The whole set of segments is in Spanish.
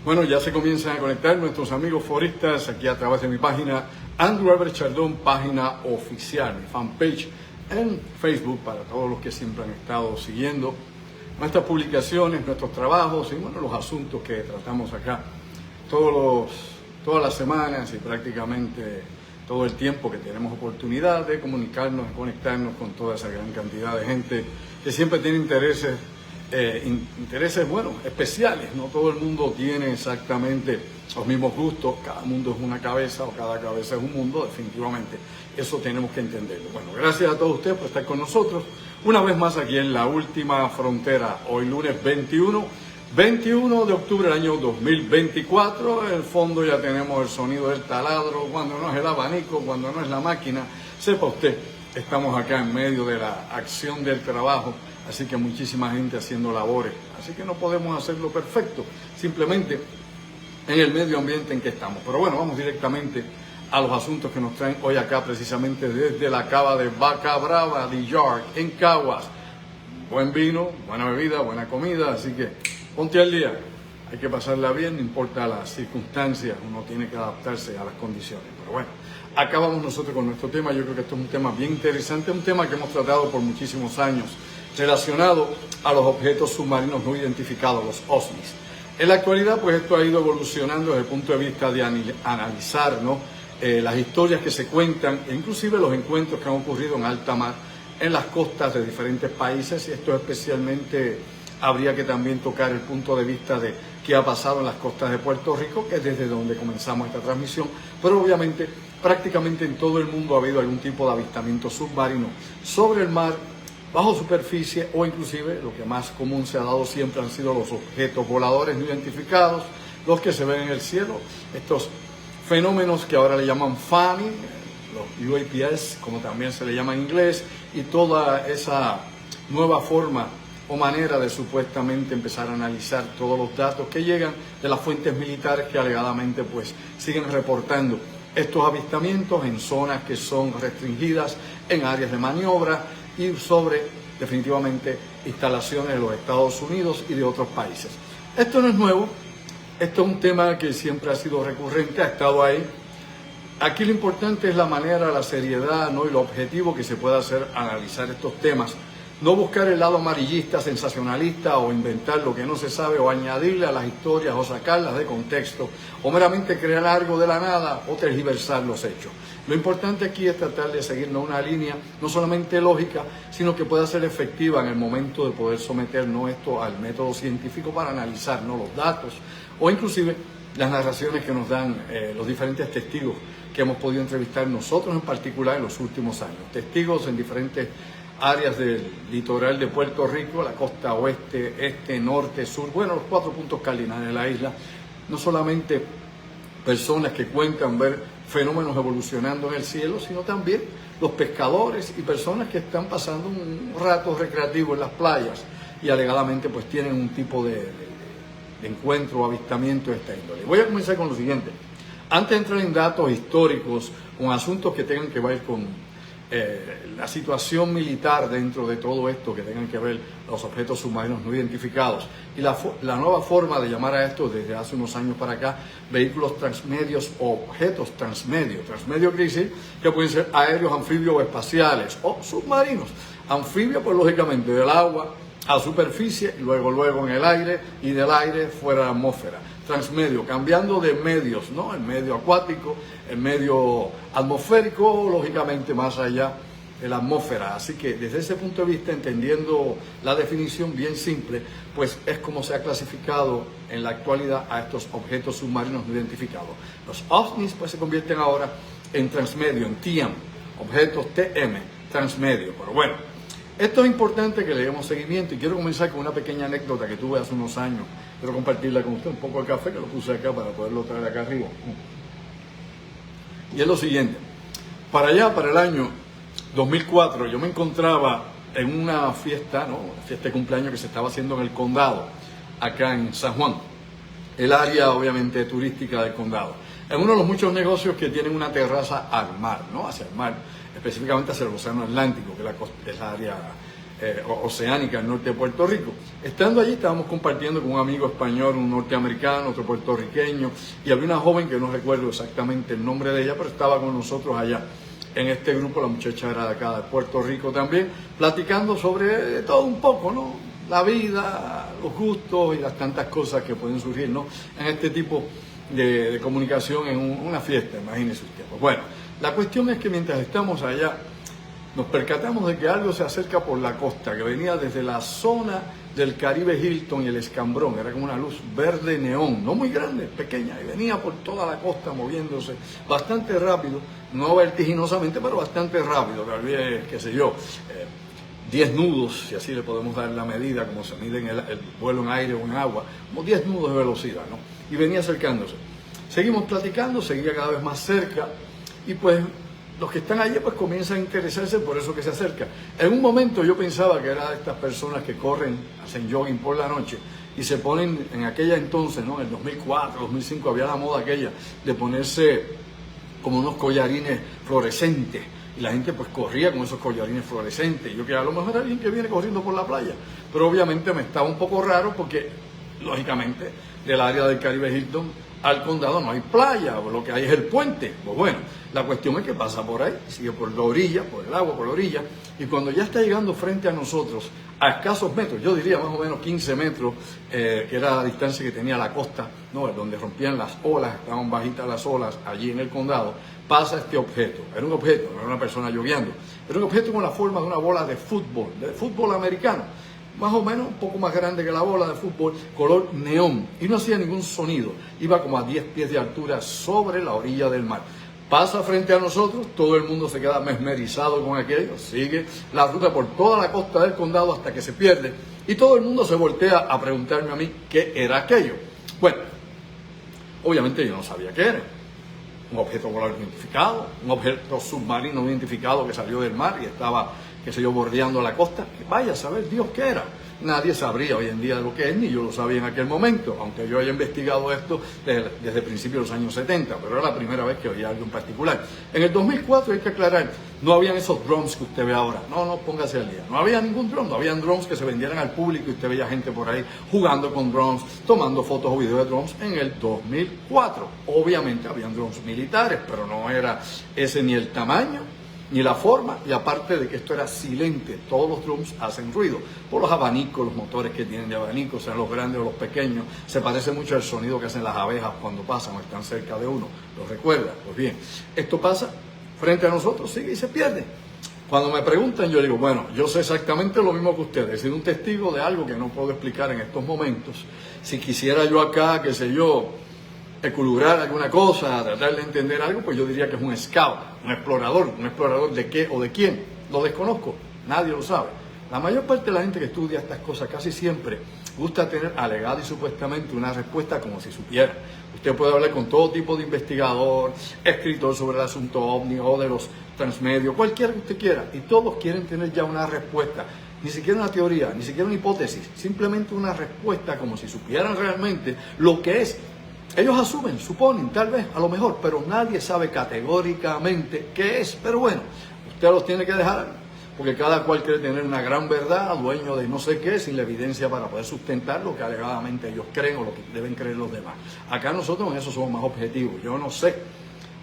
Bueno, ya se comienzan a conectar nuestros amigos foristas aquí a través de mi página Andrew Albert Chardón, página oficial, mi fanpage en Facebook para todos los que siempre han estado siguiendo nuestras publicaciones, nuestros trabajos y bueno, los asuntos que tratamos acá todas las semanas y prácticamente todo el tiempo que tenemos oportunidad de comunicarnos, de conectarnos con toda esa gran cantidad de gente que siempre tiene intereses bueno, especiales. No todo el mundo tiene exactamente los mismos gustos, cada mundo es una cabeza o cada cabeza es un mundo, definitivamente. Eso tenemos que entenderlo. Bueno, gracias a todos ustedes por estar con nosotros una vez más aquí en La Última Frontera, hoy lunes 21 de octubre del año 2024. En el fondo ya tenemos el sonido del taladro, cuando no es el abanico, cuando no es la máquina. Sepa usted, estamos acá en medio de la acción del trabajo, así que muchísima gente haciendo labores. Así que no podemos hacerlo perfecto, simplemente en el medio ambiente en que estamos. Pero bueno, vamos directamente a los asuntos que nos traen hoy acá, precisamente desde la cava de Vaca Brava, de York, en Caguas. Buen vino, buena bebida, buena comida, así que ponte al día. Hay que pasarla bien, no importa las circunstancias, uno tiene que adaptarse a las condiciones. Pero bueno, acá vamos nosotros con nuestro tema. Yo creo que esto es un tema bien interesante, un tema que hemos tratado por muchísimos años, relacionado a los objetos submarinos no identificados, los OSNIs. En la actualidad, pues esto ha ido evolucionando desde el punto de vista de analizar, ¿no?, las historias que se cuentan, e inclusive los encuentros que han ocurrido en alta mar, en las costas de diferentes países, y esto especialmente habría que también tocar el punto de vista de qué ha pasado en las costas de Puerto Rico, que es desde donde comenzamos esta transmisión, pero obviamente prácticamente en todo el mundo ha habido algún tipo de avistamiento submarino sobre el mar, bajo superficie, o inclusive lo que más común se ha dado siempre han sido los objetos voladores no identificados, los que se ven en el cielo, estos fenómenos que ahora le llaman FANI, los UAPs, como también se le llama en inglés, y toda esa nueva forma o manera de supuestamente empezar a analizar todos los datos que llegan de las fuentes militares que alegadamente pues siguen reportando estos avistamientos en zonas que son restringidas, en áreas de maniobra y sobre definitivamente instalaciones de los Estados Unidos y de otros países. Esto no es nuevo, esto es un tema que siempre ha sido recurrente, ha estado ahí. Aquí lo importante es la manera, la seriedad, ¿no?, y lo objetivo que se puede hacer analizar estos temas. No buscar el lado amarillista, sensacionalista, o inventar lo que no se sabe, o añadirle a las historias, o sacarlas de contexto, o meramente crear algo de la nada, o tergiversar los hechos. Lo importante aquí es tratar de seguir una línea no solamente lógica, sino que pueda ser efectiva en el momento de poder someter, ¿no?, esto al método científico para analizar, ¿no?, los datos, o inclusive las narraciones que nos dan los diferentes testigos que hemos podido entrevistar nosotros en particular en los últimos años. Testigos en diferentes áreas del litoral de Puerto Rico, la costa oeste, este, norte, sur, bueno, los 4 puntos cardinales de la isla. No solamente personas que cuentan ver fenómenos evolucionando en el cielo, sino también los pescadores y personas que están pasando un rato recreativo en las playas y alegadamente pues tienen un tipo de encuentro o avistamiento de esta índole. Voy a comenzar con lo siguiente. Antes de entrar en datos históricos, con asuntos que tengan que ver con la situación militar dentro de todo esto, que tengan que ver los objetos submarinos no identificados y la nueva forma de llamar a esto desde hace unos años para acá, vehículos transmedios o objetos transmedio quiere decir que pueden ser aéreos, anfibios o espaciales, o submarinos. Anfibios, pues lógicamente del agua a superficie, luego en el aire, y del aire fuera de la atmósfera. Transmedio, cambiando de medios, ¿no? El medio acuático, el medio atmosférico, lógicamente más allá de la atmósfera. Así que desde ese punto de vista, entendiendo la definición bien simple, pues es como se ha clasificado en la actualidad a estos objetos submarinos no identificados. Los OVNIs pues se convierten ahora en transmedio, en TM, objetos TM, transmedio. Pero bueno, esto es importante que le demos seguimiento, y quiero comenzar con una pequeña anécdota que tuve hace unos años. Quiero compartirla con usted, un poco de café que lo puse acá para poderlo traer acá arriba. Y es lo siguiente: para allá, para el año 2004, yo me encontraba en una fiesta, ¿no?, una fiesta de cumpleaños que se estaba haciendo en el condado, acá en San Juan, el área obviamente turística del condado, en uno de los muchos negocios que tienen una terraza al mar, ¿no?, hacia el mar, específicamente hacia el Océano Atlántico, que es la área oceánica al norte de Puerto Rico. Estando allí estábamos compartiendo con un amigo español, un norteamericano, otro puertorriqueño, y había una joven que no recuerdo exactamente el nombre de ella, pero estaba con nosotros allá en este grupo. La muchacha era de acá de Puerto Rico también, platicando sobre todo un poco, ¿no? La vida, los gustos y las tantas cosas que pueden surgir, ¿no? En este tipo de comunicación en una fiesta, imagínese usted. Pues bueno, la cuestión es que mientras estamos allá, nos percatamos de que algo se acerca por la costa, que venía desde la zona del Caribe Hilton y el Escambrón. Era como una luz verde neón, no muy grande, pequeña, y venía por toda la costa moviéndose bastante rápido, no vertiginosamente, pero bastante rápido, tal vez, qué sé yo, 10 nudos, si así le podemos dar la medida, como se mide en el vuelo en aire o en agua, como 10 nudos de velocidad, ¿no? Y venía acercándose. Seguimos platicando, seguía cada vez más cerca, y pues los que están allí pues comienzan a interesarse por eso que se acerca. En un momento yo pensaba que era de estas personas que corren, hacen jogging por la noche y se ponen, en aquella entonces, ¿no? En el 2004, 2005 había la moda aquella de ponerse como unos collarines fluorescentes y la gente pues corría con esos collarines fluorescentes. Yo que a lo mejor era alguien que viene corriendo por la playa, pero obviamente me estaba un poco raro porque lógicamente del área del Caribe Hilton al condado no hay playa, lo que hay es el puente. Pues bueno, la cuestión es que pasa por ahí, sigue por la orilla, por el agua, por la orilla, y cuando ya está llegando frente a nosotros, a escasos metros, yo diría más o menos 15 metros, que era la distancia que tenía la costa, ¿no? Donde rompían las olas, estaban bajitas las olas allí en el condado, pasa este objeto. Era un objeto, no era una persona lloviendo, era un objeto con la forma de una bola de fútbol americano, más o menos un poco más grande que la bola de fútbol, color neón, y no hacía ningún sonido, iba como a 10 pies de altura sobre la orilla del mar. Pasa frente a nosotros, todo el mundo se queda mesmerizado con aquello, sigue la ruta por toda la costa del condado hasta que se pierde, y todo el mundo se voltea a preguntarme a mí qué era aquello. Bueno, obviamente yo no sabía qué era. Un objeto volador no identificado, un objeto submarino no identificado que salió del mar y estaba, qué sé yo, bordeando la costa. Vaya a saber Dios qué era. Nadie sabría hoy en día lo que es, ni yo lo sabía en aquel momento, aunque yo haya investigado esto desde principios de los años 70, pero era la primera vez que oía algo en particular. En el 2004, hay que aclarar, no habían esos drones que usted ve ahora. No, póngase al día. No había ningún drone, no habían drones que se vendieran al público y usted veía gente por ahí jugando con drones, tomando fotos o videos de drones en el 2004. Obviamente habían drones militares, pero no era ese ni el tamaño ni la forma, y aparte de que esto era silente, todos los drones hacen ruido por los abanicos, los motores que tienen de abanicos, sean los grandes o los pequeños. Se parece mucho al sonido que hacen las abejas cuando pasan o están cerca de uno. ¿Lo recuerda? Pues bien, esto pasa frente a nosotros, sigue y se pierde. Cuando me preguntan, yo digo, bueno, yo sé exactamente lo mismo que ustedes, he sido un testigo de algo que no puedo explicar en estos momentos. Si quisiera yo acá, qué sé yo, equilibrar alguna cosa, tratar de entender algo, pues yo diría que es un scout, un explorador de qué o de quién, lo desconozco, nadie lo sabe. La mayor parte de la gente que estudia estas cosas casi siempre gusta tener alegada y supuestamente una respuesta como si supiera. Usted puede hablar con todo tipo de investigador, escritor sobre el asunto ovni o de los transmedios, cualquiera que usted quiera, y todos quieren tener ya una respuesta. Ni siquiera una teoría, ni siquiera una hipótesis, simplemente una respuesta como si supieran realmente lo que es. Ellos asumen, suponen, tal vez, a lo mejor, pero nadie sabe categóricamente qué es. Pero bueno, usted los tiene que dejar, porque cada cual quiere tener una gran verdad, dueño de no sé qué, sin la evidencia para poder sustentar lo que alegadamente ellos creen o lo que deben creer los demás. Acá nosotros en eso somos más objetivos. Yo no sé,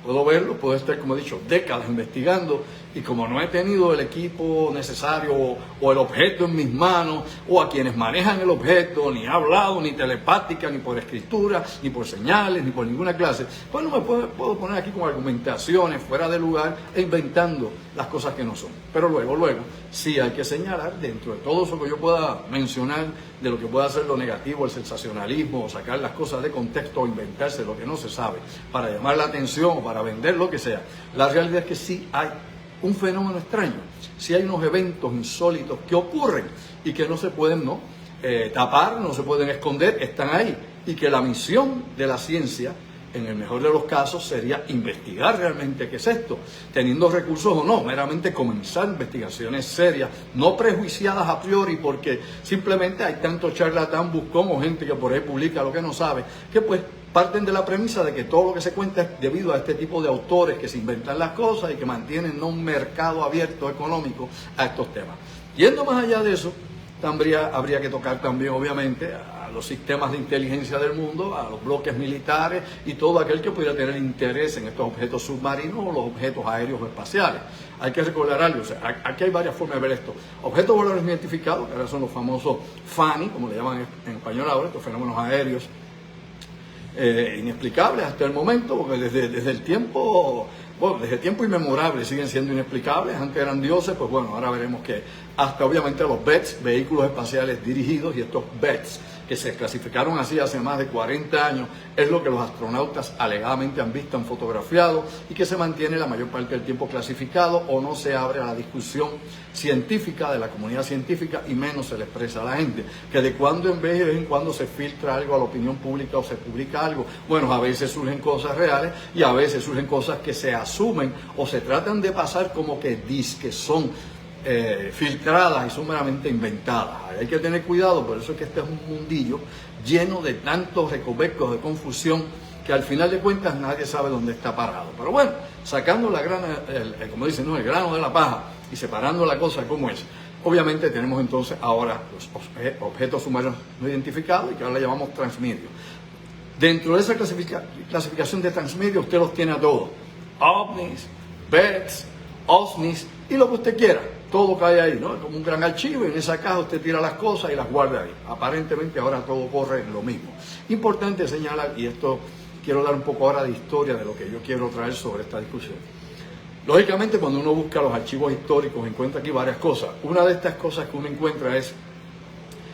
puedo verlo, puedo estar, como he dicho, décadas investigando, y como no he tenido el equipo necesario o el objeto en mis manos o a quienes manejan el objeto, ni he hablado ni telepática, ni por escritura, ni por señales, ni por ninguna clase, pues no me puedo poner aquí con argumentaciones fuera de lugar e inventando las cosas que no son. Pero luego, sí hay que señalar dentro de todo eso que yo pueda mencionar, de lo que pueda ser lo negativo, el sensacionalismo, o sacar las cosas de contexto o inventarse lo que no se sabe para llamar la atención o para vender lo que sea. La realidad es que sí hay un fenómeno extraño, sí hay unos eventos insólitos que ocurren y que no se pueden tapar, no se pueden esconder, están ahí, y que la misión de la ciencia, en el mejor de los casos, sería investigar realmente qué es esto, teniendo recursos o no, meramente comenzar investigaciones serias, no prejuiciadas a priori, porque simplemente hay tanto charlatán, buscón o gente que por ahí publica lo que no sabe, que pues parten de la premisa de que todo lo que se cuenta es debido a este tipo de autores que se inventan las cosas y que mantienen un mercado abierto económico a estos temas. Yendo más allá de eso, también habría que tocar también, obviamente, a los sistemas de inteligencia del mundo, a los bloques militares y todo aquel que pudiera tener interés en estos objetos submarinos o los objetos aéreos o espaciales. Hay que recordar algo, o sea, aquí hay varias formas de ver esto. Objetos voladores no identificados, que ahora son los famosos FANI, como le llaman en español ahora, estos fenómenos aéreos inexplicables hasta el momento, porque desde el tiempo... Bueno, desde tiempo inmemorable siguen siendo inexplicables, antes eran dioses, pues bueno, ahora veremos que hasta obviamente los BETS, vehículos espaciales dirigidos, y estos BETS que se clasificaron así hace más de 40 años, es lo que los astronautas alegadamente han visto, han fotografiado y que se mantiene la mayor parte del tiempo clasificado o no se abre a la discusión científica de la comunidad científica y menos se le expresa a la gente, que de cuando en vez en cuando se filtra algo a la opinión pública o se publica algo. Bueno, a veces surgen cosas reales y a veces surgen cosas que se asumen o se tratan de pasar como que son filtradas y son meramente inventadas. Hay que tener cuidado, por eso es que este es un mundillo lleno de tantos recovecos de confusión que al final de cuentas nadie sabe dónde está parado. Pero bueno, sacando la grana, como dicen, ¿no?, el grano de la paja y separando la cosa como es, obviamente tenemos entonces ahora los objetos submarinos no identificados y que ahora le llamamos transmedios. Dentro de esa clasificación de transmedios usted los tiene a todos: ovnis, BETS, OSNIs y lo que usted quiera. Todo cae ahí, ¿no? Es como un gran archivo y en esa caja usted tira las cosas y las guarda ahí. Aparentemente ahora todo corre en lo mismo. Importante señalar, y esto quiero dar un poco ahora de historia de lo que yo quiero traer sobre esta discusión. Lógicamente, cuando uno busca los archivos históricos encuentra aquí varias cosas. Una de estas cosas que uno encuentra es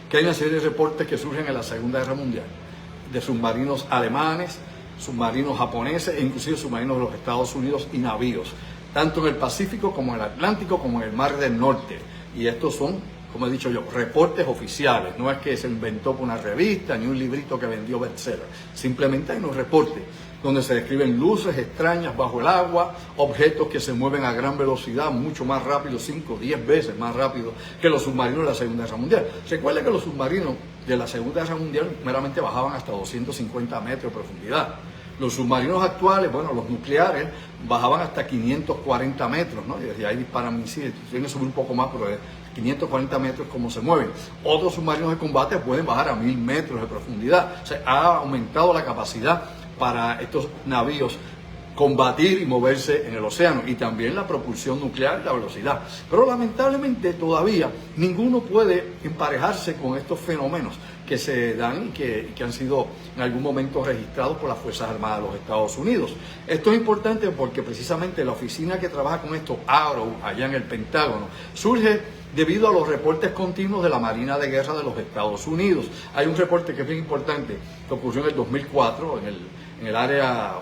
que hay una serie de reportes que surgen en la Segunda Guerra Mundial de submarinos alemanes, submarinos japoneses e inclusive submarinos de los Estados Unidos y navíos, tanto en el Pacífico como en el Atlántico como en el Mar del Norte. Y estos son, como he dicho yo, reportes oficiales. No es que se inventó por una revista ni un librito que vendió bestseller. Simplemente hay unos reportes donde se describen luces extrañas bajo el agua, objetos que se mueven a gran velocidad, mucho más rápido, 5 o 10 veces más rápido que los submarinos de la Segunda Guerra Mundial. Recuerda que los submarinos de la Segunda Guerra Mundial meramente bajaban hasta 250 metros de profundidad. Los submarinos actuales, bueno, los nucleares, bajaban hasta 540 metros, ¿no? Y desde ahí disparan misiles, tienen que subir un poco más, pero de 540 metros como se mueven. Otros submarinos de combate pueden bajar a 1000 metros de profundidad. O sea, ha aumentado la capacidad para estos navíos combatir y moverse en el océano, y también la propulsión nuclear y la velocidad. Pero lamentablemente todavía ninguno puede emparejarse con estos fenómenos que se dan y que han sido en algún momento registrados por las Fuerzas Armadas de los Estados Unidos. Esto es importante porque precisamente la oficina que trabaja con esto, AARO, allá en el Pentágono, surge debido a los reportes continuos de la Marina de Guerra de los Estados Unidos. Hay un reporte que es bien importante que ocurrió en el 2004 en el área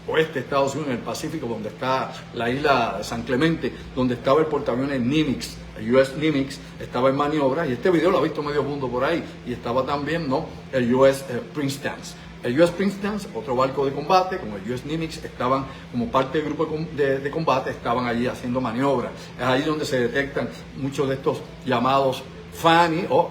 oeste de Estados Unidos, en el Pacífico, donde está la isla de San Clemente, donde estaba el portaaviones Nimitz, el US Nimitz, estaba en maniobra, y este video lo ha visto medio mundo por ahí, y estaba también, ¿no?, el US Princeton. El US Princeton, otro barco de combate, como el US Nimitz, estaban como parte del grupo de combate, estaban allí haciendo maniobras. Es ahí donde se detectan muchos de estos llamados FANI o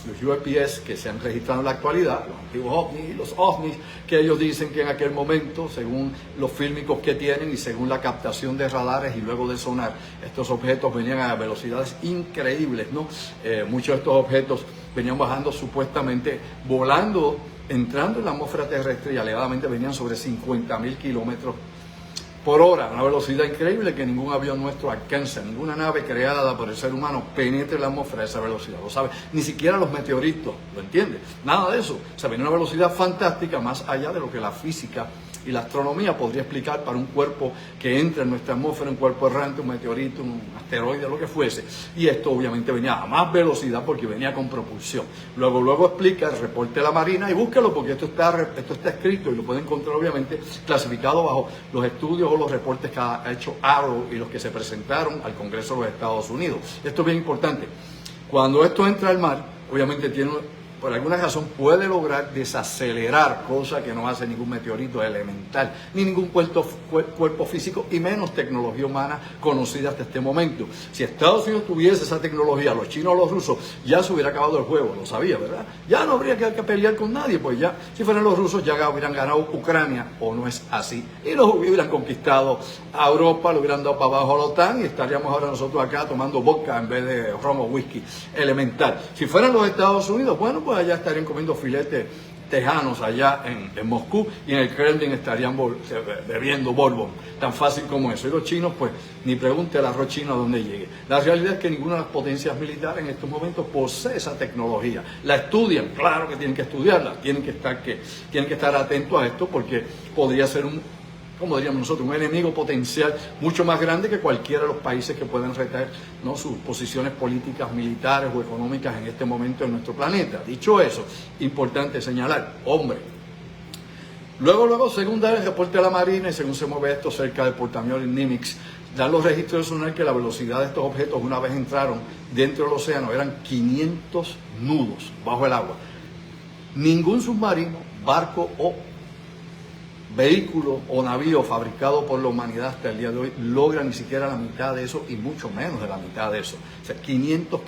los UAPs que se han registrado en la actualidad, los antiguos ovnis y los OSNIs, que ellos dicen que en aquel momento, según los fílmicos que tienen y según la captación de radares y luego de sonar, estos objetos venían a velocidades increíbles, ¿no? Muchos de estos objetos venían bajando supuestamente, volando, entrando en la atmósfera terrestre y alegadamente venían sobre 50.000 kilómetros por hora, una velocidad increíble que ningún avión nuestro alcanza, ninguna nave creada por el ser humano penetre la atmósfera a esa velocidad, lo sabe, ni siquiera los meteoritos, ¿lo entiende? Nada de eso, o sea, venía una velocidad fantástica más allá de lo que la física y la astronomía podría explicar para un cuerpo que entra en nuestra atmósfera, un cuerpo errante, un meteorito, un asteroide, lo que fuese. Y esto obviamente venía a más velocidad porque venía con propulsión. Luego explica el reporte de la Marina y búsquelo porque esto está escrito y lo pueden encontrar obviamente clasificado bajo los estudios o los reportes que ha hecho AARO y los que se presentaron al Congreso de los Estados Unidos. Esto es bien importante. Cuando esto entra al mar, obviamente tiene por alguna razón puede lograr desacelerar, cosa que no hace ningún meteorito elemental, ni ningún cuerpo físico, y menos tecnología humana conocida hasta este momento. Si Estados Unidos tuviese esa tecnología, los chinos o los rusos, ya se hubiera acabado el juego, lo sabía, ¿verdad? Ya no habría que pelear con nadie, pues ya, si fueran los rusos, ya hubieran ganado Ucrania, o no es así, y los hubieran conquistado a Europa, lo hubieran dado para abajo a la OTAN, y estaríamos ahora nosotros acá tomando vodka en vez de romo whisky elemental. Si fueran los Estados Unidos, bueno, pues allá estarían comiendo filetes tejanos allá en Moscú, y en el Kremlin estarían bebiendo Bourbon, tan fácil como eso. Y los chinos, pues, ni pregunte el arroz chino a dónde llegue. La realidad es que ninguna de las potencias militares en estos momentos posee esa tecnología. La estudian, claro que tienen que estudiarla, tienen que estar atentos a esto, porque podría ser como diríamos nosotros, un enemigo potencial mucho más grande que cualquiera de los países que puedan retar, ¿no?, sus posiciones políticas, militares o económicas en este momento en nuestro planeta. Dicho eso, importante señalar, hombre, luego, según da el reporte de la Marina y según se mueve esto cerca del portaaviones Nimitz, dan los registros de sonar que la velocidad de estos objetos, una vez entraron dentro del océano, eran 500 nudos bajo el agua. Ningún submarino, barco o vehículo o navío fabricado por la humanidad hasta el día de hoy logra ni siquiera la mitad de eso, y mucho menos de la mitad de eso. O sea, 500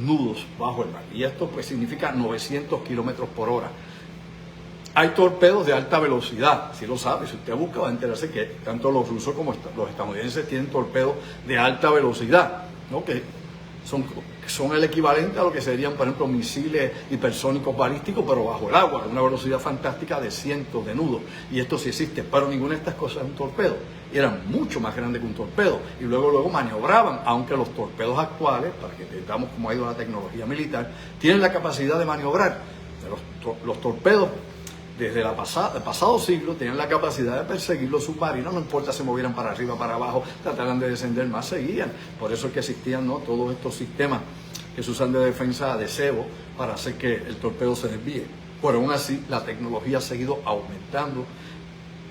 nudos bajo el mar. Y esto pues significa 900 kilómetros por hora. Hay torpedos de alta velocidad, si lo sabe, si usted busca va a enterarse que tanto los rusos como los estadounidenses tienen torpedos de alta velocidad, ¿no?, que son el equivalente a lo que serían, por ejemplo, misiles hipersónicos balísticos, pero bajo el agua, a una velocidad fantástica de cientos de nudos. Y esto sí existe, pero ninguna de estas cosas es un torpedo. Y eran mucho más grandes que un torpedo. Y luego maniobraban, aunque los torpedos actuales, para que entendamos cómo ha ido la tecnología militar, tienen la capacidad de maniobrar. Los torpedos, desde el pasado siglo, tenían la capacidad de perseguir los submarinos, no importa si se movieran para arriba, para abajo, trataran de descender más, seguían. Por eso es que existían, ¿no?, todos estos sistemas que se usan de defensa de cebo para hacer que el torpedo se desvíe. Pero aún así, la tecnología ha seguido aumentando,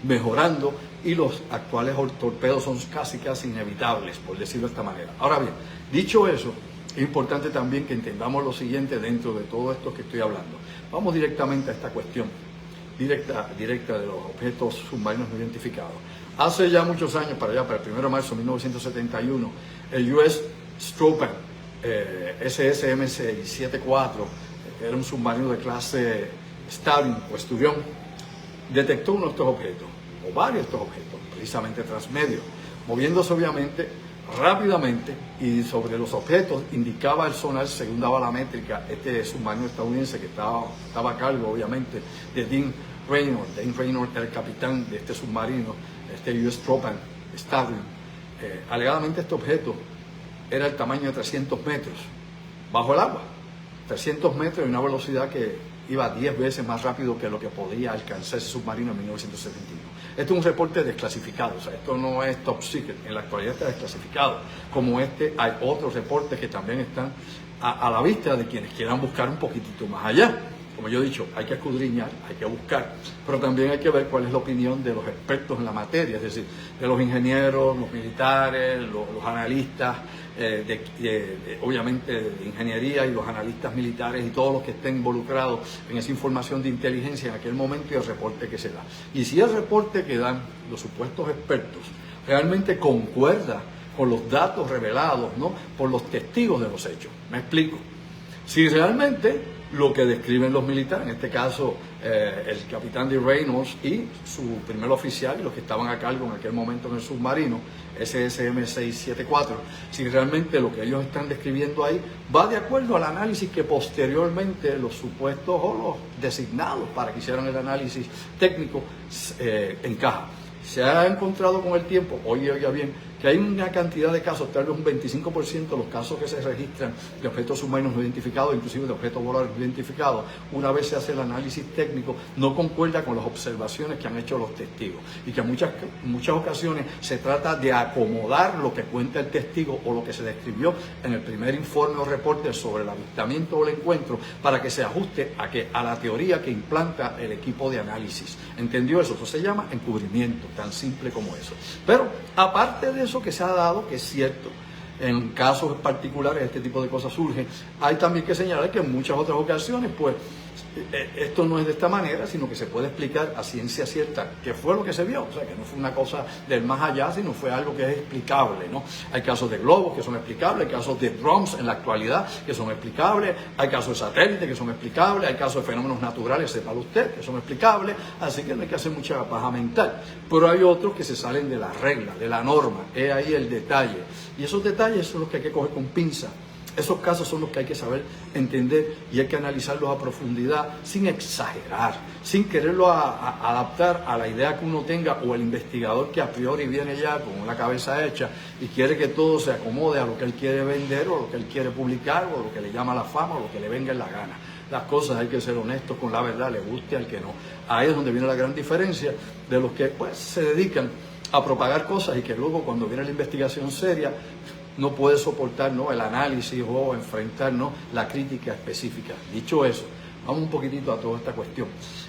mejorando, y los actuales torpedos son casi inevitables, por decirlo de esta manera. Ahora bien, dicho eso, es importante también que entendamos lo siguiente dentro de todo esto que estoy hablando. Vamos directamente a esta cuestión directa de los objetos submarinos no identificados. Hace ya muchos años, para el 1 de marzo de 1971, el US Stropan SSM-674, era un submarino de clase Stalin o Esturión, detectó uno de estos objetos, o varios de estos objetos, precisamente transmedio, moviéndose obviamente rápidamente, y sobre los objetos indicaba el sonar, según daba la métrica, este submarino estadounidense que estaba a cargo obviamente de Dean Reynolds. Dean Reynolds era el capitán de este submarino, este US Stropan Stalin. Alegadamente este objeto era el tamaño de 300 metros bajo el agua, 300 metros y una velocidad que iba 10 veces más rápido que lo que podía alcanzar ese submarino en 1971. Este es un reporte desclasificado, o sea, esto no es top secret, en la actualidad está desclasificado. Como este, hay otros reportes que también están a la vista de quienes quieran buscar un poquitito más allá. Como yo he dicho, hay que escudriñar, hay que buscar, pero también hay que ver cuál es la opinión de los expertos en la materia, es decir, de los ingenieros, los militares, los analistas, obviamente de ingeniería, y los analistas militares y todos los que estén involucrados en esa información de inteligencia en aquel momento, y el reporte que se da. Y si el reporte que dan los supuestos expertos realmente concuerda con los datos revelados, ¿no?, por los testigos de los hechos. Me explico. Si realmente lo que describen los militares, en este caso el capitán de Reynolds y su primer oficial y los que estaban a cargo en aquel momento en el submarino, SSM-674, si realmente lo que ellos están describiendo ahí va de acuerdo al análisis que posteriormente los supuestos o los designados para que hicieran el análisis técnico encaja. Se ha encontrado con el tiempo, oiga bien, que hay una cantidad de casos, tal vez un 25% de los casos que se registran de objetos submarinos no identificados, inclusive de objetos voladores no identificados, una vez se hace el análisis técnico, no concuerda con las observaciones que han hecho los testigos, y que en muchas ocasiones se trata de acomodar lo que cuenta el testigo o lo que se describió en el primer informe o reporte sobre el avistamiento o el encuentro, para que se ajuste a la teoría que implanta el equipo de análisis. ¿Entendió eso? Eso se llama encubrimiento, tan simple como eso. Pero aparte de eso que se ha dado, que es cierto, en casos particulares este tipo de cosas surgen. Hay también que señalar que en muchas otras ocasiones, pues, esto no es de esta manera, sino que se puede explicar a ciencia cierta qué fue lo que se vio. O sea, que no fue una cosa del más allá, sino fue algo que es explicable, ¿no? Hay casos de globos que son explicables, hay casos de drums en la actualidad que son explicables, hay casos de satélites que son explicables, hay casos de fenómenos naturales, sepa usted, que son explicables, así que no hay que hacer mucha paja mental. Pero hay otros que se salen de la regla, de la norma, es ahí el detalle. Y esos detalles son los que hay que coger con pinza. Esos casos son los que hay que saber entender y hay que analizarlos a profundidad sin exagerar, sin quererlo adaptar a la idea que uno tenga o el investigador que a priori viene ya con la cabeza hecha y quiere que todo se acomode a lo que él quiere vender o a lo que él quiere publicar o a lo que le llama la fama o lo que le venga en la gana. Las cosas hay que ser honestos con la verdad, le guste al que no. Ahí es donde viene la gran diferencia de los que pues se dedican a propagar cosas y que luego cuando viene la investigación seria no puede soportar, ¿no?, el análisis o enfrentar, ¿no?, la crítica específica. Dicho eso, vamos un poquitito a toda esta cuestión.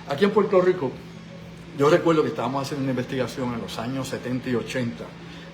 Aquí en Puerto Rico, yo recuerdo que estábamos haciendo una investigación en los años 70 y 80,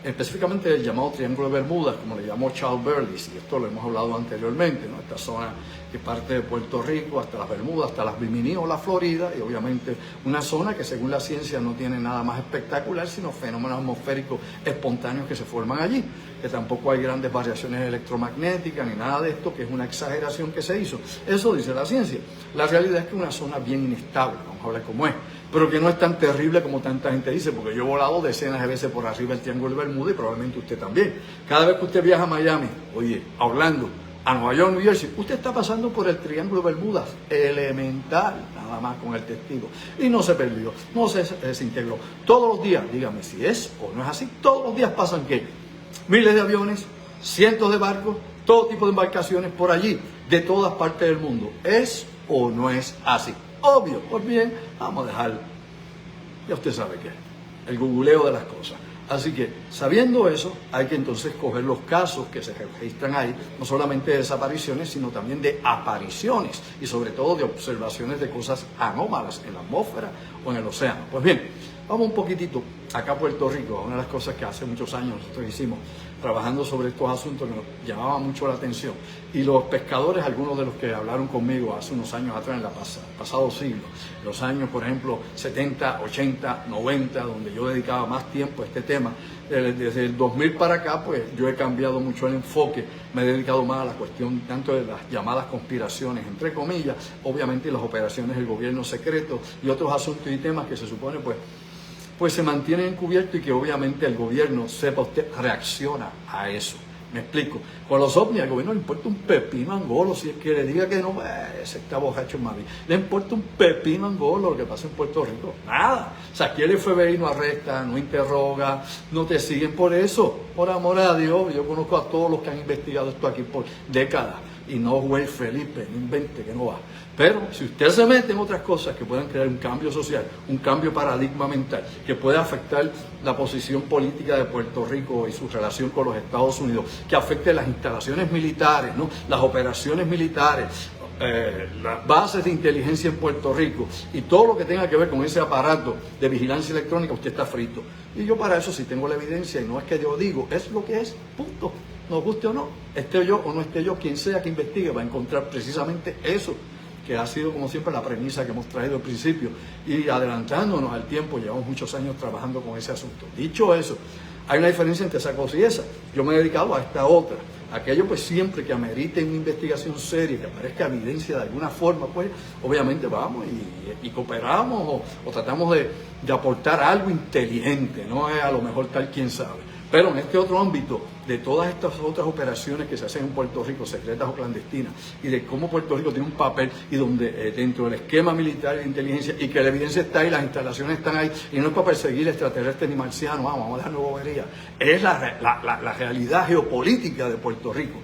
específicamente el llamado Triángulo de Bermudas, como le llamó Charles Berlitz, y esto lo hemos hablado anteriormente, ¿no?, esta zona que parte de Puerto Rico hasta las Bermudas, hasta las Bimini o la Florida, y obviamente una zona que según la ciencia no tiene nada más espectacular, sino fenómenos atmosféricos espontáneos que se forman allí, que tampoco hay grandes variaciones electromagnéticas ni nada de esto, que es una exageración que se hizo. Eso dice la ciencia. La realidad es que es una zona bien inestable, vamos a hablar cómo es, pero que no es tan terrible como tanta gente dice, porque yo he volado decenas de veces por arriba del Triángulo de Bermuda y probablemente usted también. Cada vez que usted viaja a Miami, oye, a Orlando, a Nueva York, New Jersey, usted está pasando por el Triángulo de Bermudas, elemental, nada más con el testigo. Y no se perdió, no se desintegró. Todos los días, dígame si es o no es así, todos los días pasan ¿qué? Miles de aviones, cientos de barcos, todo tipo de embarcaciones por allí, de todas partes del mundo. ¿Es o no es así? Obvio. Pues bien, vamos a dejar, ya usted sabe qué, el googleo de las cosas. Así que, sabiendo eso, hay que entonces coger los casos que se registran ahí, no solamente de desapariciones, sino también de apariciones y sobre todo de observaciones de cosas anómalas en la atmósfera o en el océano. Pues bien, vamos un poquitito acá a Puerto Rico, una de las cosas que hace muchos años nosotros hicimos, trabajando sobre estos asuntos que nos llamaban mucho la atención. Y los pescadores, algunos de los que hablaron conmigo hace unos años atrás, en el pasado siglo, los años, por ejemplo, 70, 80, 90, donde yo dedicaba más tiempo a este tema, desde el 2000 para acá, pues yo he cambiado mucho el enfoque, me he dedicado más a la cuestión tanto de las llamadas conspiraciones, entre comillas, obviamente las operaciones del gobierno secreto y otros asuntos y temas que se supone pues se mantienen encubiertos y que obviamente el gobierno, sepa usted, reacciona a eso. Me explico. Con los ovnis al gobierno le importa un pepino angolo, si es que le diga que no, ese está borracho más bien. Le importa un pepino angolo lo que pasa en Puerto Rico. Nada. O sea, aquí el FBI no arresta, no interroga, no te siguen por eso. Por amor a Dios, yo conozco a todos los que han investigado esto aquí por décadas. Y no, güey, Felipe, no invente que no va. Pero si usted se mete en otras cosas que puedan crear un cambio social, un cambio paradigma mental, que pueda afectar la posición política de Puerto Rico y su relación con los Estados Unidos, que afecte las instalaciones militares, ¿no?, las operaciones militares, las bases de inteligencia en Puerto Rico y todo lo que tenga que ver con ese aparato de vigilancia electrónica, usted está frito. Y yo para eso sí tengo la evidencia y no es que yo digo, es lo que es, punto. Nos guste o no, esté yo o no esté yo, quien sea que investigue va a encontrar precisamente eso, que ha sido como siempre la premisa que hemos traído al principio. Y adelantándonos al tiempo, llevamos muchos años trabajando con ese asunto. Dicho eso, hay una diferencia entre esa cosa y esa. Yo me he dedicado a esta otra. Aquello pues siempre que amerite una investigación seria, que aparezca evidencia de alguna forma, pues obviamente vamos y cooperamos o tratamos de aportar algo inteligente, no es a lo mejor tal quien sabe. Pero en este otro ámbito, de todas estas otras operaciones que se hacen en Puerto Rico, secretas o clandestinas, y de cómo Puerto Rico tiene un papel y donde dentro del esquema militar y de inteligencia, y que la evidencia está ahí, las instalaciones están ahí, y no es para perseguir extraterrestres ni marcianos, vamos a dejarlo bobería, es la realidad geopolítica de Puerto Rico.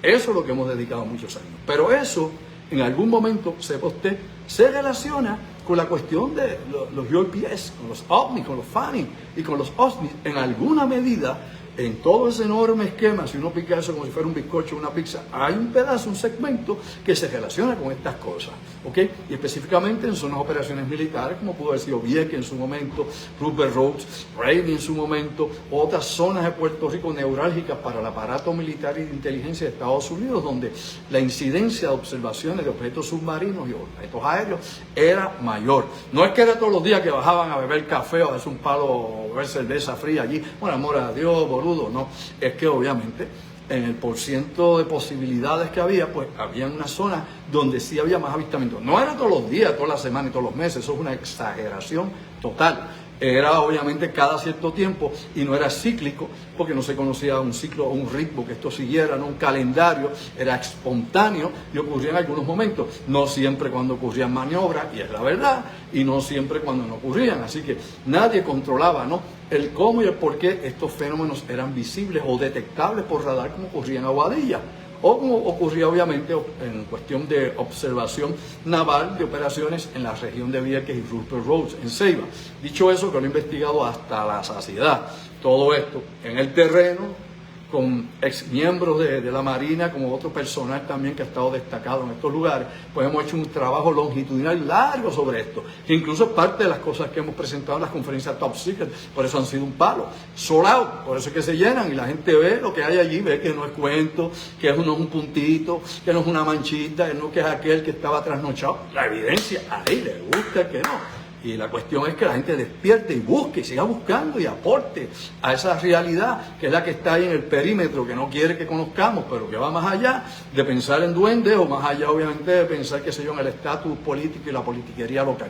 Eso es lo que hemos dedicado muchos años. Pero eso, en algún momento, sepa usted, se relaciona con la cuestión de los UAPs, con los ovnis, con los FANI y con los OSNI, en alguna medida en todo ese enorme esquema, si uno pica eso como si fuera un bizcocho o una pizza, hay un pedazo, un segmento que se relaciona con estas cosas, ¿ok? Y específicamente en zonas operaciones militares, como pudo haber sido Vieques en su momento, Rupert Roads, Rainey en su momento, otras zonas de Puerto Rico neurálgicas para el aparato militar y de inteligencia de Estados Unidos, donde la incidencia de observaciones de objetos submarinos y objetos aéreos era mayor. No es que era todos los días que bajaban a beber café o a hacer un palo o beber cerveza fría allí, por amor a Dios, boludo, no. Es que obviamente en el porciento de posibilidades que había, pues había una zona donde sí había más avistamientos. No era todos los días, todas las semanas y todos los meses, eso es una exageración total. Era obviamente cada cierto tiempo y no era cíclico porque no se conocía un ciclo o un ritmo que esto siguiera, no un calendario, era espontáneo y ocurría en algunos momentos, no siempre cuando ocurrían maniobras, y es la verdad, y no siempre cuando no ocurrían, así que nadie controlaba, ¿no?, el cómo y el por qué estos fenómenos eran visibles o detectables por radar como ocurría en Aguadilla, o como ocurría obviamente en cuestión de observación naval de operaciones en la región de Vieques y Rupert Roads, en Ceiba. Dicho eso, que lo he investigado hasta la saciedad, todo esto en el terreno, con exmiembros de la Marina, como otro personal también que ha estado destacado en estos lugares, pues hemos hecho un trabajo longitudinal largo sobre esto, que incluso es parte de las cosas que hemos presentado en las conferencias Top Secret, por eso han sido un palo, sold out, por eso es que se llenan y la gente ve lo que hay allí, ve que no es cuento, que no es un puntito, que no es una manchita, que es aquel que estaba trasnochado, la evidencia, ahí le gusta que no. Y la cuestión es que la gente despierte y busque, y siga buscando y aporte a esa realidad que es la que está ahí en el perímetro, que no quiere que conozcamos, pero que va más allá de pensar en duendes o más allá obviamente de pensar, qué sé yo, en el estatus político y la politiquería local.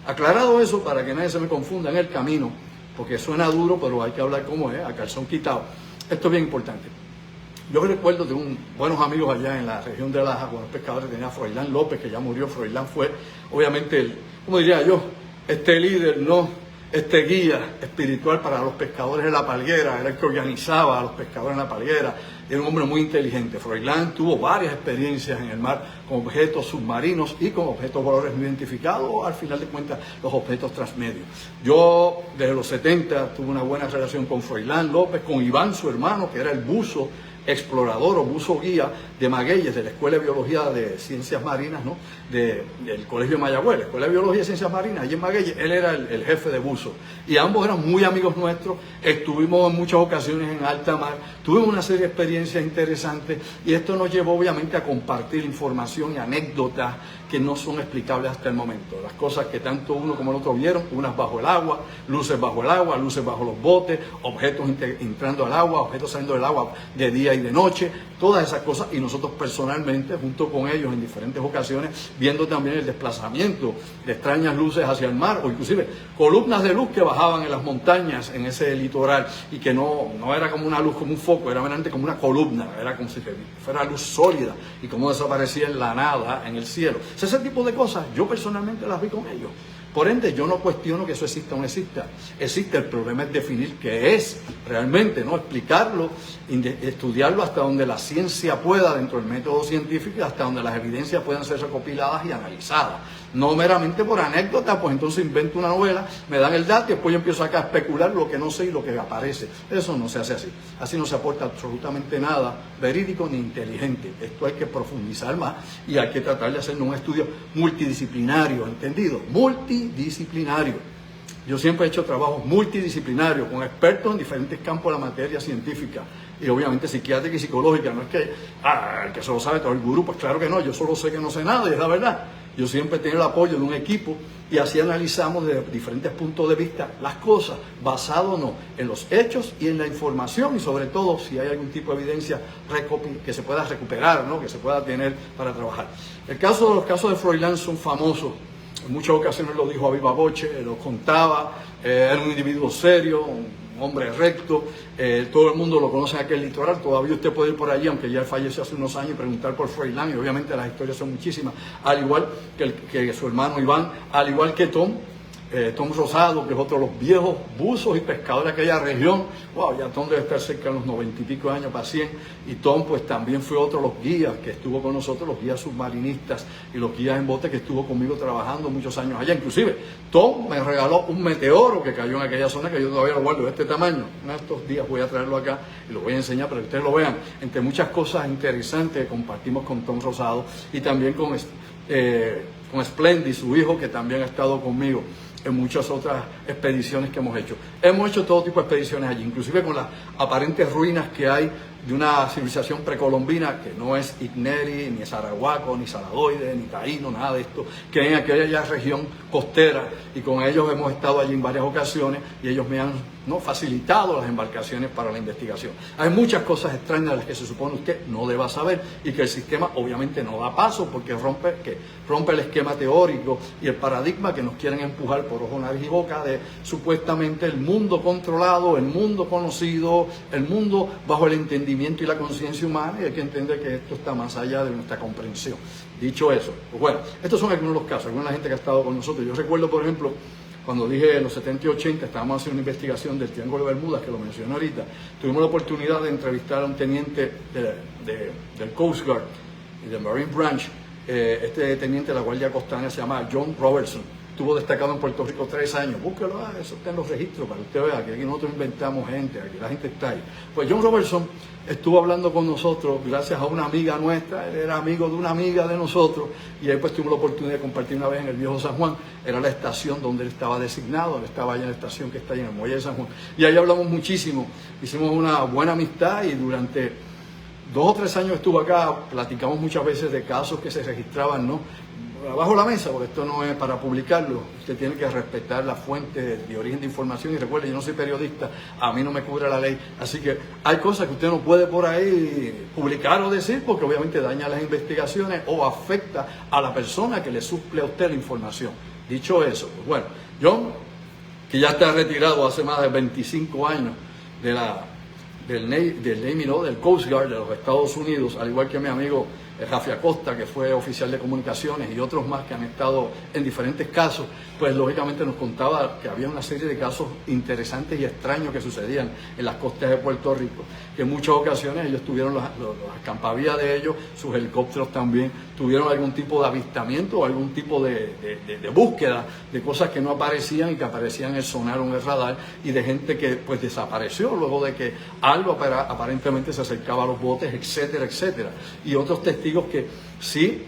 Aclarado eso, para que nadie se me confunda en el camino, porque suena duro, pero hay que hablar como es, a calzón quitado. Esto es bien importante. Yo recuerdo de buenos amigos allá en la región de Laja, con los pescadores, tenía Froilán López, que ya murió. Froilán fue, obviamente, ¿cómo diría yo? Este líder, ¿no? Este guía espiritual para los pescadores de la Palguera, era el que organizaba a los pescadores en la Palguera, era un hombre muy inteligente. Froilán tuvo varias experiencias en el mar con objetos submarinos y con objetos voladores no identificados, o al final de cuentas los objetos transmedios. Yo desde los 70 tuve una buena relación con Froilán López, con Iván, su hermano, que era el buzo explorador o buzo guía de Magueyes, de la Escuela de Biología de Ciencias Marinas, ¿no?, del Colegio de Mayagüez, la Escuela de Biología y Ciencias Marinas, allí en Magueyes. Él era el jefe de buzo y ambos eran muy amigos nuestros. Estuvimos en muchas ocasiones en alta mar, tuvimos una serie de experiencias interesantes y esto nos llevó obviamente a compartir información y anécdotas que no son explicables hasta el momento. Las cosas que tanto uno como el otro vieron, unas bajo el agua, luces bajo los botes, objetos entrando al agua, objetos saliendo del agua de día y de noche, todas esas cosas, y nosotros personalmente, junto con ellos en diferentes ocasiones, viendo también el desplazamiento de extrañas luces hacia el mar, o inclusive columnas de luz que bajaban en las montañas en ese litoral, y que no era como una luz, como un foco, era meramente como una columna, era como si fuera luz sólida, y como desaparecía en la nada, en el cielo. Ese tipo de cosas yo personalmente las vi con ellos. Por ende, yo no cuestiono que eso exista o no exista. Existe, el problema es definir qué es realmente, ¿no? Explicarlo, estudiarlo hasta donde la ciencia pueda, dentro del método científico, y hasta donde las evidencias puedan ser recopiladas y analizadas. No meramente por anécdota, pues entonces invento una novela, me dan el dato y después yo empiezo acá a especular lo que no sé y lo que aparece. Eso no se hace así. Así no se aporta absolutamente nada verídico ni inteligente. Esto hay que profundizar más y hay que tratar de hacer un estudio multidisciplinario, ¿entendido? Multidisciplinario. Yo siempre he hecho trabajos multidisciplinarios con expertos en diferentes campos de la materia científica y obviamente psiquiátrica y psicológica. No es que, el que solo sabe todo el gurú, pues claro que no, yo solo sé que no sé nada y es la verdad. Yo siempre he tenido el apoyo de un equipo y así analizamos desde diferentes puntos de vista las cosas, basado o no en los hechos y en la información, y sobre todo si hay algún tipo de evidencia que se pueda recuperar, ¿no?, que se pueda tener para trabajar. Los casos de Froilán son famosos. En muchas ocasiones lo dijo a viva voce, lo contaba, era un individuo serio, un hombre recto, todo el mundo lo conoce en aquel litoral. Todavía usted puede ir por allí, aunque ya falleció hace unos años, y preguntar por Froilán, y obviamente las historias son muchísimas, al igual que su hermano Iván, al igual que Tom. Tom Rosado, que es otro de los viejos buzos y pescadores de aquella región. Wow, ya Tom debe estar cerca de los 90 y pico años para 100. Y Tom pues también fue otro de los guías que estuvo con nosotros, los guías submarinistas y los guías en bote que estuvo conmigo trabajando muchos años allá. Inclusive Tom me regaló un meteoro que cayó en aquella zona, que yo todavía lo guardo de este tamaño. En estos días voy a traerlo acá y lo voy a enseñar para que ustedes lo vean. Entre muchas cosas interesantes que compartimos con Tom Rosado y también con Splendid, su hijo, que también ha estado conmigo en muchas otras expediciones que hemos hecho. Hemos hecho todo tipo de expediciones allí, inclusive con las aparentes ruinas que hay de una civilización precolombina que no es Igneri, ni Sarahuaco, ni Saladoide, ni Taíno, nada de esto, que hay en aquella región costera, y con ellos hemos estado allí en varias ocasiones y ellos me han facilitado las embarcaciones para la investigación. Hay muchas cosas extrañas de las que se supone usted no deba saber y que el sistema obviamente no da paso porque rompe el esquema teórico y el paradigma que nos quieren empujar por ojo, nariz y boca de supuestamente el mundo controlado, el mundo conocido, el mundo bajo el entendimiento y la conciencia humana, y hay que entender que esto está más allá de nuestra comprensión. Dicho eso, pues bueno, estos son algunos de los casos, alguna gente que ha estado con nosotros. Yo recuerdo, por ejemplo, cuando dije en los 70 y 80 estábamos haciendo una investigación del Triángulo de Bermudas, que lo mencioné ahorita, tuvimos la oportunidad de entrevistar a un teniente del Coast Guard y del Marine Branch. Este teniente de la Guardia Costera se llama John Robertson. Estuvo destacado en Puerto Rico 3 años. Búsquelo, eso está en los registros para que usted vea que aquí nosotros inventamos gente, aquí la gente está ahí. Pues John Robertson estuvo hablando con nosotros gracias a una amiga nuestra. Él era amigo de una amiga de nosotros y ahí pues tuvimos la oportunidad de compartir una vez en el Viejo San Juan. Era la estación donde él estaba designado, él estaba allá en la estación que está ahí en el Muelle de San Juan. Y ahí hablamos muchísimo, hicimos una buena amistad y durante 2 o 3 años estuvo acá, platicamos muchas veces de casos que se registraban, ¿no?, bajo la mesa, porque esto no es para publicarlo. Usted tiene que respetar la fuente de origen de información y recuerde, yo no soy periodista, a mí no me cubre la ley, así que hay cosas que usted no puede por ahí publicar o decir porque obviamente daña las investigaciones o afecta a la persona que le suple a usted la información. Dicho eso, pues bueno, John, que ya está retirado hace más de 25 años del Navy, ¿no?, del Coast Guard de los Estados Unidos, al igual que mi amigo Rafi Acosta, que fue oficial de comunicaciones, y otros más que han estado en diferentes casos, pues lógicamente nos contaba que había una serie de casos interesantes y extraños que sucedían en las costas de Puerto Rico, que en muchas ocasiones ellos tuvieron las campavías de ellos, sus helicópteros también tuvieron algún tipo de avistamiento o algún tipo de búsqueda de cosas que no aparecían y que aparecían en el sonar o en el radar, y de gente que pues desapareció luego de que algo aparentemente se acercaba a los botes, etcétera, etcétera, y otros testigos que sí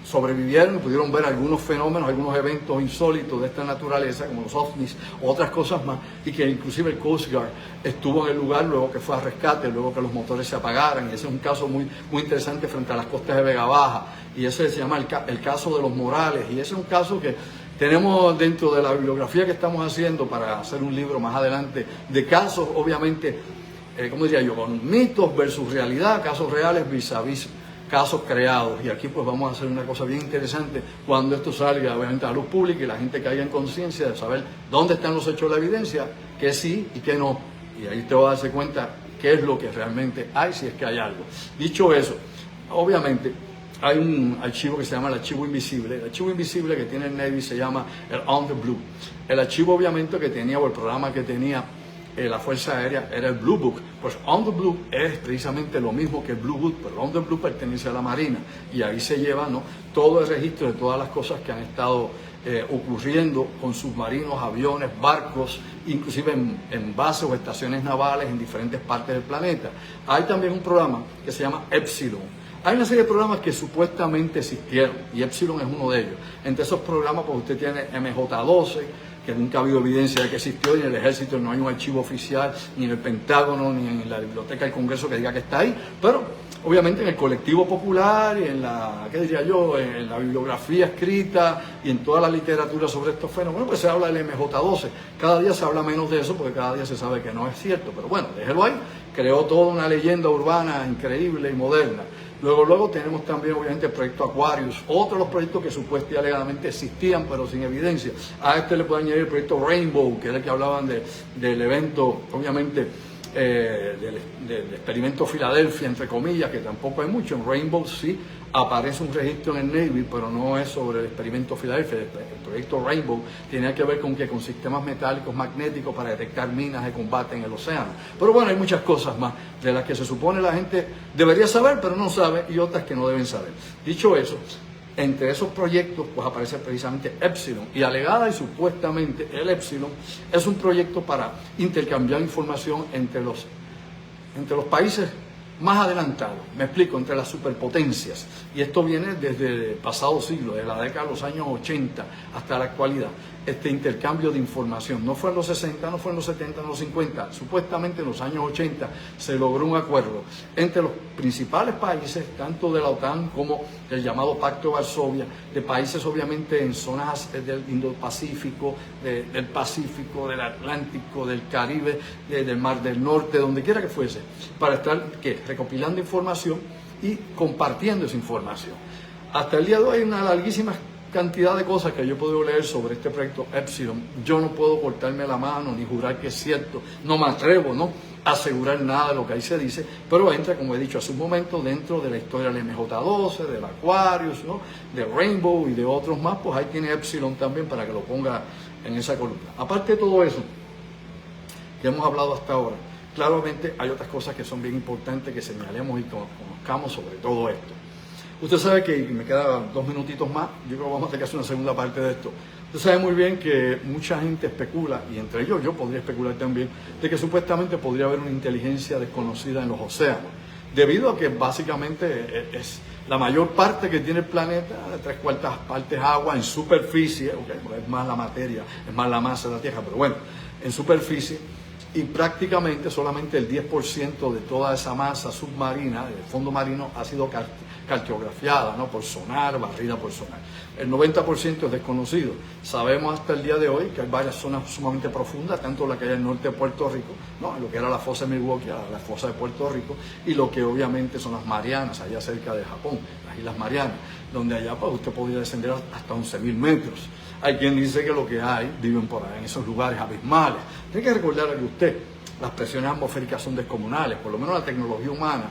sobrevivieron y pudieron ver algunos fenómenos, algunos eventos insólitos de esta naturaleza, como los ovnis o otras cosas más, y que inclusive el Coast Guard estuvo en el lugar luego que fue a rescate, luego que los motores se apagaran, y ese es un caso muy interesante frente a las costas de Vega Baja, y ese se llama el caso de los Morales, y ese es un caso que tenemos dentro de la bibliografía que estamos haciendo para hacer un libro más adelante, de casos obviamente, ¿cómo diría yo?, con mitos versus realidad, casos reales vis a vis casos creados. Y aquí pues vamos a hacer una cosa bien interesante cuando esto salga obviamente a la luz pública y la gente caiga en conciencia de saber dónde están los hechos de la evidencia, qué sí y qué no. Y ahí te vas a darse cuenta qué es lo que realmente hay, si es que hay algo. Dicho eso, obviamente hay un archivo que se llama el archivo invisible. El archivo invisible que tiene el Navy se llama el On the Blue. El archivo obviamente que tenía, o el programa que tenía la Fuerza Aérea, era el Blue Book. Pues On the Blue es precisamente lo mismo que el Blue Book, pero On the Blue pertenece a la Marina y ahí se lleva, ¿no?, todo el registro de todas las cosas que han estado ocurriendo con submarinos, aviones, barcos, inclusive en bases o estaciones navales en diferentes partes del planeta. Hay también un programa que se llama Epsilon. Hay una serie de programas que supuestamente existieron y Epsilon es uno de ellos. Entre esos programas pues usted tiene MJ-12, que nunca ha habido evidencia de que existió, y en el Ejército no hay un archivo oficial, ni en el Pentágono, ni en la Biblioteca del Congreso que diga que está ahí, pero obviamente en el colectivo popular y en la, ¿qué diría yo?, en la bibliografía escrita y en toda la literatura sobre estos fenómenos, pues se habla del MJ-12. Cada día se habla menos de eso porque cada día se sabe que no es cierto, pero bueno, déjelo ahí. Creó toda una leyenda urbana increíble y moderna. Luego tenemos también obviamente el proyecto Aquarius, otro de los proyectos que supuestamente y alegadamente existían pero sin evidencia. A este le pueden añadir el proyecto Rainbow, que era el que hablaban del evento obviamente del experimento Filadelfia, entre comillas, que tampoco hay mucho. En Rainbow sí aparece un registro en el Navy, pero no es sobre el experimento Filadelfia. El proyecto Rainbow tiene que ver con sistemas metálicos magnéticos para detectar minas de combate en el océano. Pero bueno, hay muchas cosas más de las que se supone la gente debería saber, pero no sabe, y otras que no deben saber. Dicho eso, entre esos proyectos pues aparece precisamente Epsilon, y alegada y supuestamente el Epsilon es un proyecto para intercambiar información entre los países más adelantados. Me explico, entre las superpotencias, y esto viene desde el pasado siglo, de la década de los años 80 hasta la actualidad. Este intercambio de información no fue en los 60, no fue en los 70, en los 50, supuestamente en los años 80 se logró un acuerdo entre los principales países, tanto de la OTAN como del llamado Pacto de Varsovia, de países obviamente en zonas del Indo-Pacífico, del Pacífico, del Atlántico, del Caribe, del Mar del Norte, donde quiera que fuese, para estar recopilando información y compartiendo esa información. Hasta el día de hoy hay una larguísima cantidad de cosas que yo he podido leer sobre este proyecto Epsilon. Yo no puedo cortarme la mano ni jurar que es cierto, no me atrevo, a asegurar nada de lo que ahí se dice, pero entra, como he dicho hace un momento, dentro de la historia del MJ-12, del Aquarius, de Rainbow y de otros más. Pues ahí tiene Epsilon también para que lo ponga en esa columna. Aparte de todo eso que hemos hablado hasta ahora, claramente hay otras cosas que son bien importantes que señalemos y conozcamos sobre todo esto. Usted sabe que, me quedan 2 minutitos más, yo creo que vamos a tener que hacer una segunda parte de esto. Usted sabe muy bien que mucha gente especula, y entre ellos yo podría especular también, de que supuestamente podría haber una inteligencia desconocida en los océanos, debido a que básicamente es la mayor parte que tiene el planeta, 3/4 partes agua en superficie, es más la materia, es más la masa de la Tierra, pero bueno, en superficie, y prácticamente solamente el 10% de toda esa masa submarina, del fondo marino, ha sido cartografiada, por sonar, barrida por sonar. El 90% es desconocido. Sabemos hasta el día de hoy que hay varias zonas sumamente profundas, tanto la que hay al norte de Puerto Rico, lo que era la fosa de Milwaukee, la fosa de Puerto Rico, y lo que obviamente son las Marianas, allá cerca de Japón, las Islas Marianas, donde allá pues, usted podría descender hasta 11.000 metros. Hay quien dice que lo que hay viven por ahí en esos lugares abismales. Tiene que recordarle que usted, las presiones atmosféricas son descomunales, por lo menos la tecnología humana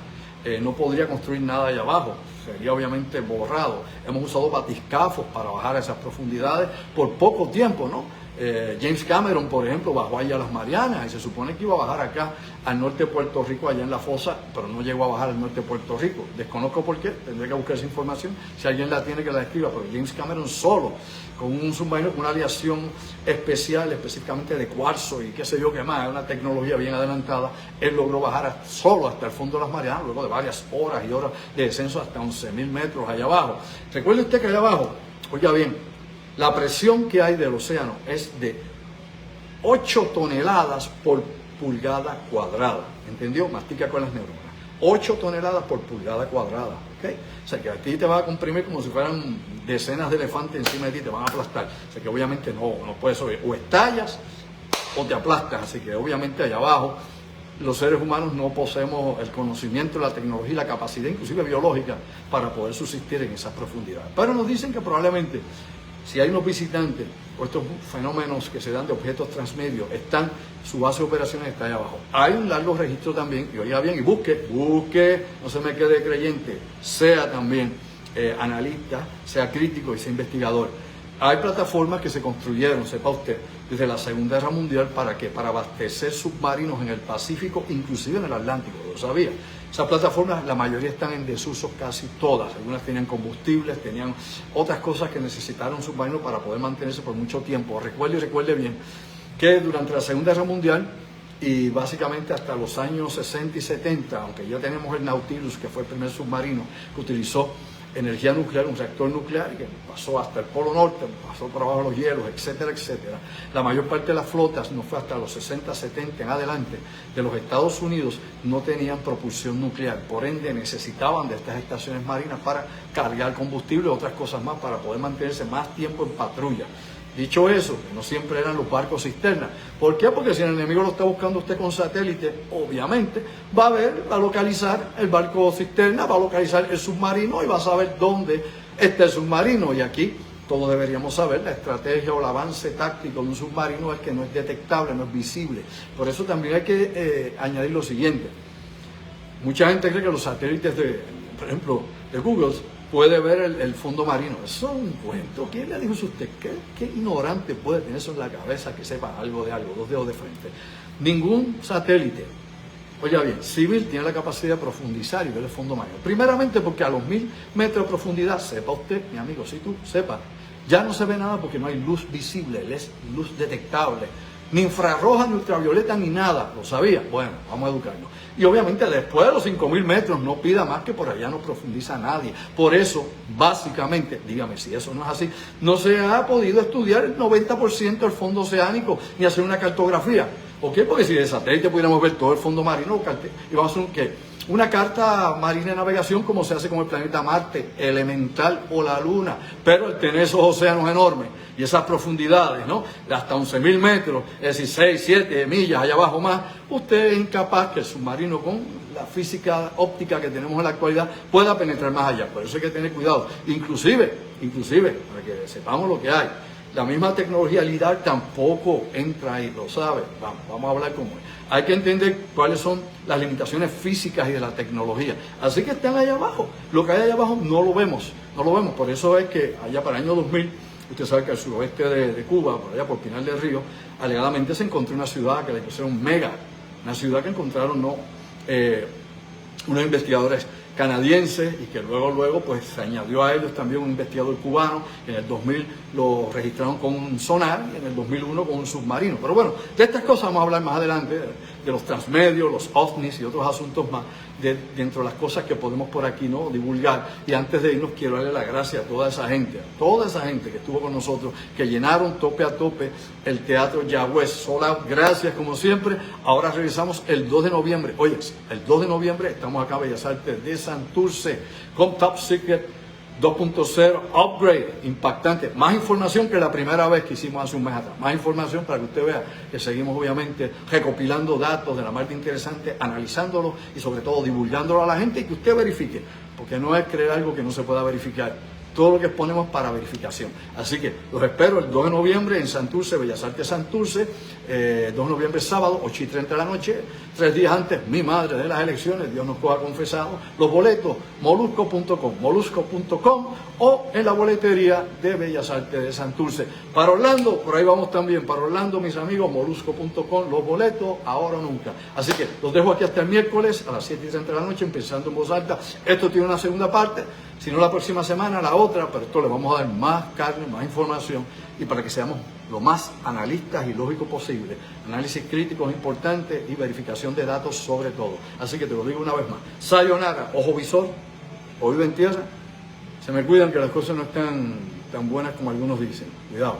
no podría construir nada allá abajo, sería obviamente borrado. Hemos usado batiscafos para bajar a esas profundidades por poco tiempo, James Cameron, por ejemplo, bajó allá a las Marianas y se supone que iba a bajar acá al norte de Puerto Rico, allá en la fosa, pero no llegó a bajar al norte de Puerto Rico. Desconozco por qué, tendré que buscar esa información. Si alguien la tiene, que la escriba, pero James Cameron solo, con un submarino con una aleación especial, específicamente de cuarzo y qué sé yo qué más, una tecnología bien adelantada, él logró bajar solo hasta el fondo de las Marianas, luego de varias horas y horas de descenso hasta 11.000 metros allá abajo. Recuerde usted que allá abajo, oiga bien, la presión que hay del océano es de 8 toneladas por pulgada cuadrada. ¿Entendió? Mastica con las neuronas. 8 toneladas por pulgada cuadrada. ¿Okay? O sea que a ti te va a comprimir como si fueran decenas de elefantes encima de ti, te van a aplastar. O sea que obviamente no puedes subir. O estallas o te aplastas. Así que obviamente allá abajo los seres humanos no poseemos el conocimiento, la tecnología y la capacidad, inclusive biológica, para poder subsistir en esas profundidades. Pero nos dicen que probablemente, si hay unos visitantes o estos fenómenos que se dan de objetos transmedios, su base de operaciones está ahí abajo. Hay un largo registro también, y oiga bien, y busque, no se me quede creyente, sea también analista, sea crítico y sea investigador. Hay plataformas que se construyeron, sepa usted, desde la Segunda Guerra Mundial, ¿para qué? Para abastecer submarinos en el Pacífico, inclusive en el Atlántico, lo sabía. Esas plataformas, la mayoría están en desuso, casi todas. Algunas tenían combustibles, tenían otras cosas que necesitaron submarinos para poder mantenerse por mucho tiempo. Recuerde bien que durante la Segunda Guerra Mundial y básicamente hasta los años 60 y 70, aunque ya tenemos el Nautilus, que fue el primer submarino que utilizó energía nuclear, un reactor nuclear, que pasó hasta el Polo Norte, pasó por abajo de los hielos, etcétera, etcétera. La mayor parte de las flotas, no fue hasta los 60, 70 en adelante, de los Estados Unidos, no tenían propulsión nuclear. Por ende, necesitaban de estas estaciones marinas para cargar combustible y otras cosas más para poder mantenerse más tiempo en patrulla. Dicho eso, que no siempre eran los barcos cisterna. ¿Por qué? Porque si el enemigo lo está buscando usted con satélite, obviamente va a localizar el barco cisterna, va a localizar el submarino y va a saber dónde está el submarino. Y aquí todos deberíamos saber, la estrategia o el avance táctico de un submarino es que no es detectable, no es visible. Por eso también hay que añadir lo siguiente. Mucha gente cree que los satélites por ejemplo, de Google puede ver el fondo marino. Eso es un cuento. ¿Quién le dijo a usted? ¿Qué ignorante puede tener eso en la cabeza que sepa algo de algo, dos dedos de frente? Ningún satélite, oiga bien, civil tiene la capacidad de profundizar y ver el fondo marino. Primeramente porque a los 1000 metros de profundidad, sepa usted, mi amigo, si tú sepa, ya no se ve nada porque no hay luz visible, es luz detectable. Ni infrarroja, ni ultravioleta, ni nada. ¿Lo sabía? Bueno, vamos a educarnos. Y obviamente después de los 5000 metros no pida más, que por allá no profundiza nadie. Por eso, básicamente, dígame si eso no es así, no se ha podido estudiar el 90% del fondo oceánico ni hacer una cartografía. ¿Por qué? Porque si de satélite pudiéramos ver todo el fondo marino, y vamos a hacer una carta marina de navegación como se hace con el planeta Marte, elemental, o la Luna, pero al tener esos océanos enormes y esas profundidades, ¿no? De hasta 11.000 metros, es decir, 6, 7 millas allá abajo más, usted es incapaz que el submarino con la física óptica que tenemos en la actualidad pueda penetrar más allá. Por eso hay que tener cuidado. Inclusive, para que sepamos lo que hay, la misma tecnología LIDAR tampoco entra ahí, lo sabe. Vamos a hablar como es. Hay que entender cuáles son las limitaciones físicas y de la tecnología. Así que están allá abajo. Lo que hay allá abajo no lo vemos. Por eso es que allá para el año 2000, usted sabe que al suroeste de Cuba, por allá por Pinar del Río, alegadamente se encontró una ciudad que le pusieron Mega, una ciudad que encontraron unos investigadores canadienses y que luego pues se añadió a ellos también un investigador cubano. En el 2000 lo registraron con un sonar y en el 2001 con un submarino. Pero bueno, de estas cosas vamos a hablar más adelante, de los transmedios, los ovnis y otros asuntos más, dentro de las cosas que podemos por aquí no divulgar. Y antes de irnos quiero darle las gracias a toda esa gente que estuvo con nosotros, que llenaron tope a tope el Teatro Yagüez, sold out. Gracias como siempre. Ahora regresamos el 2 de noviembre. Oye, el 2 de noviembre estamos acá en Bellas Artes de Santurce con Top Secret 2.0 Upgrade, impactante. Más información que la primera vez que hicimos hace un mes atrás. Más información para que usted vea que seguimos obviamente recopilando datos de la más interesante, analizándolos y sobre todo divulgándolo a la gente y que usted verifique. Porque no es creer algo que no se pueda verificar. Todo lo que exponemos para verificación. Así que los espero el 2 de noviembre en Santurce, Bellas Artes Santurce, 2 de noviembre sábado, 8:30 de la noche, 3 días antes, mi madre de las elecciones, Dios nos coja confesado. Los boletos, molusco.com o en la boletería de Bellas Artes de Santurce. Para Orlando, por ahí vamos también, para Orlando, mis amigos, molusco.com, los boletos, ahora o nunca. Así que los dejo aquí hasta el miércoles a las 7:30 de la noche, empezando en voz alta. Esto tiene una segunda parte. Si no la próxima semana, la otra, pero esto le vamos a dar más carne, más información y para que seamos lo más analistas y lógicos posible. Análisis crítico es importante y verificación de datos sobre todo. Así que te lo digo una vez más. Sayonara, ojo visor, o vive en tierra. Se me cuidan que las cosas no están tan buenas como algunos dicen. Cuidado.